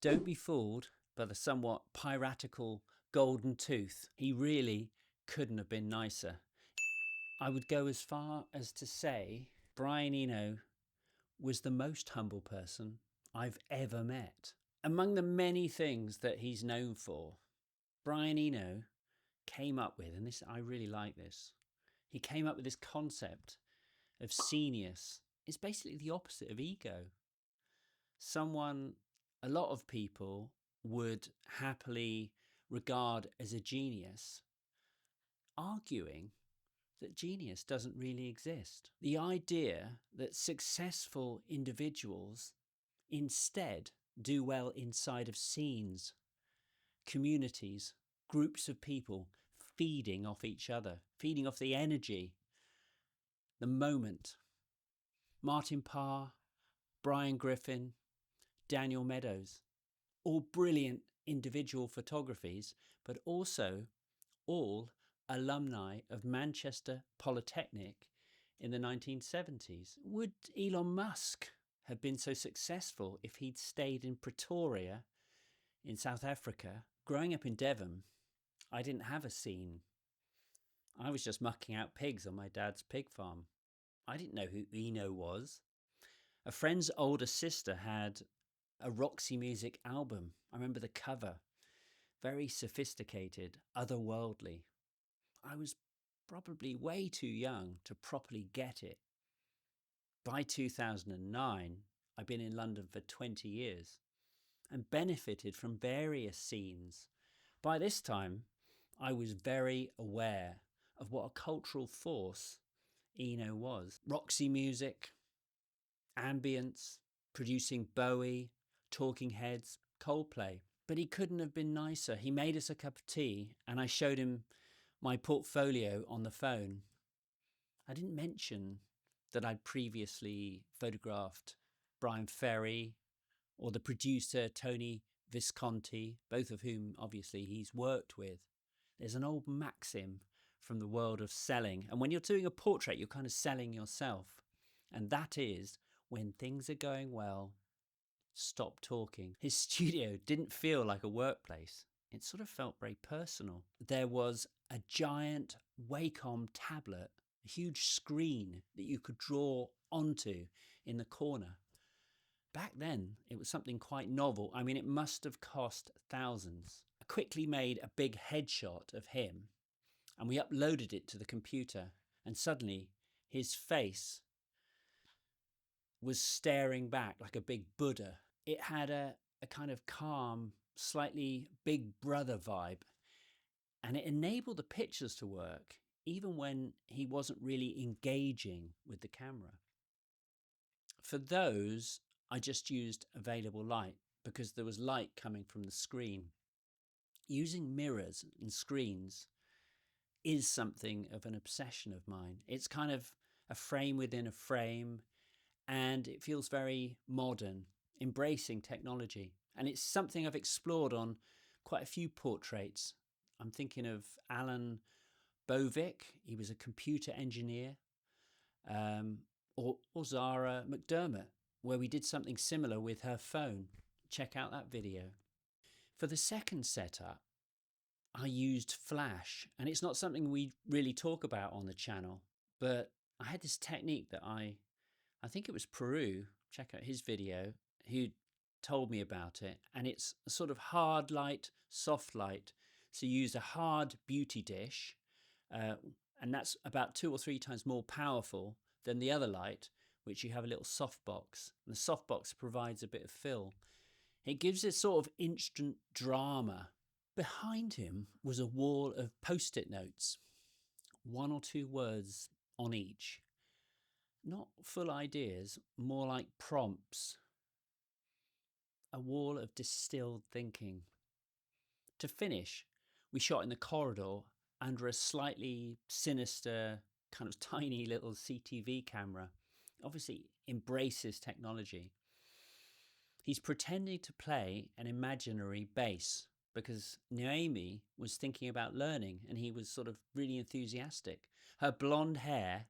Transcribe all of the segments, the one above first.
Don't be fooled by the somewhat piratical golden tooth. He really couldn't have been nicer. I would go as far as to say Brian Eno was the most humble person I've ever met. Among the many things that he's known for, Brian Eno came up with, and this, I really like this, he came up with this concept of Scenius. It's basically the opposite of ego. Someone a lot of people would happily regard as a genius, arguing that genius doesn't really exist. The idea that successful individuals instead do well inside of scenes, communities, groups of people feeding off each other, feeding off the energy, the moment. Martin Parr, Brian Griffin, Daniel Meadows, all brilliant individual photographies, but also all alumni of Manchester Polytechnic in the 1970s. Would Elon Musk have been so successful if he'd stayed in Pretoria in South Africa? Growing up in Devon, I didn't have a scene. I was just mucking out pigs on my dad's pig farm. I didn't know who Eno was. A friend's older sister had a Roxy Music album. I remember the cover. Very sophisticated, otherworldly. I was probably way too young to properly get it. By 2009, I'd been in London for 20 years and benefited from various scenes. By this time, I was very aware of what a cultural force Eno was. Roxy Music, ambience, producing Bowie, Talking Heads, Coldplay. But he couldn't have been nicer. He made us a cup of tea and I showed him my portfolio on the phone. I didn't mention that I'd previously photographed Brian Ferry or the producer Tony Visconti, both of whom obviously he's worked with. There's an old maxim from the world of selling. And when you're doing a portrait, you're kind of selling yourself. And that is, when things are going well, stop talking. His studio didn't feel like a workplace. It sort of felt very personal. There was a giant Wacom tablet, a huge screen that you could draw onto in the corner. Back then, it was something quite novel. I mean, it must have cost thousands. I quickly made a big headshot of him and we uploaded it to the computer, and suddenly his face was staring back like a big Buddha. It had a kind of calm, slightly Big Brother vibe, and it enabled the pictures to work even when he wasn't really engaging with the camera. For those, I just used available light because there was light coming from the screen. Using mirrors and screens is something of an obsession of mine. It's kind of a frame within a frame, and it feels very modern, embracing technology. And it's something I've explored on quite a few portraits. I'm thinking of Alan Bovick. He was a computer engineer, or Zara McDermott, where we did something similar with her phone. Check out that video. For the second setup, I used flash, and it's not something we really talk about on the channel, but I had this technique that I think it was Peru, check out his video, who told me about it. And it's a sort of hard light, soft light. So you use a hard beauty dish, and that's about 2 or 3 times more powerful than the other light, which you have a little softbox. And the softbox provides a bit of fill. It gives this sort of instant drama. Behind him was a wall of post-it notes, 1 or 2 words on each. Not full ideas, more like prompts. A wall of distilled thinking. To finish, we shot in the corridor under a slightly sinister, kind of tiny little CTV camera. Obviously embraces technology. He's pretending to play an imaginary bass because Naomi was thinking about learning and he was sort of really enthusiastic. Her blonde hair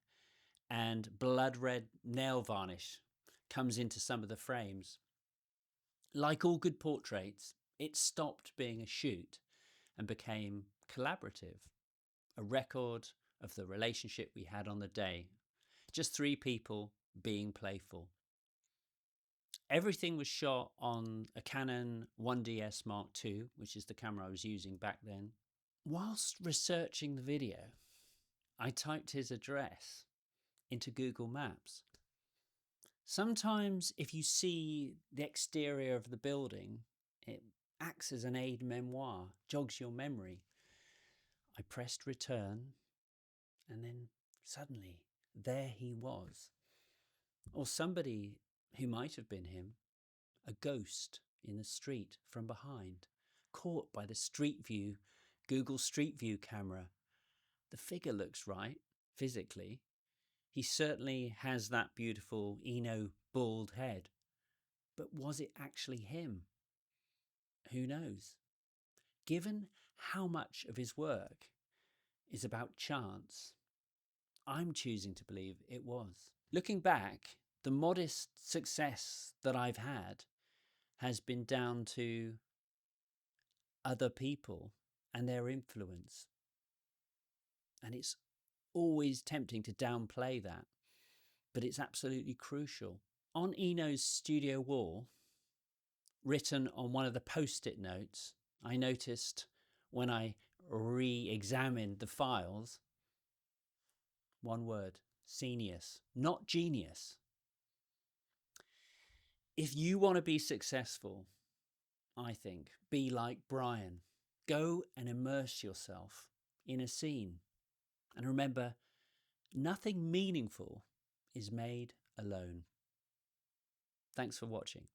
and blood red nail varnish comes into some of the frames. Like all good portraits, it stopped being a shoot and became collaborative, a record of the relationship we had on the day. Just three people being playful. Everything was shot on a Canon 1DS Mark II, which is the camera I was using back then. Whilst researching the video, I typed his address into Google Maps. Sometimes if you see the exterior of the building, it acts as an aide-memoire, jogs your memory. I pressed return, and then suddenly there he was. Or somebody who might have been him, a ghost in the street from behind, caught by the Street View, Google Street View camera. The figure looks right, physically. He certainly has that beautiful Eno bald head. But was it actually him? Who knows? Given how much of his work is about chance, I'm choosing to believe it was. Looking back, the modest success that I've had has been down to other people and their influence. And it's always tempting to downplay that, but it's absolutely crucial. On Eno's studio wall, written on one of the post-it notes, I noticed when I re-examined the files, one word, Scenius, not genius. If you want to be successful, I think, be like Brian. Go and immerse yourself in a scene. And remember, nothing meaningful is made alone. Thanks for watching.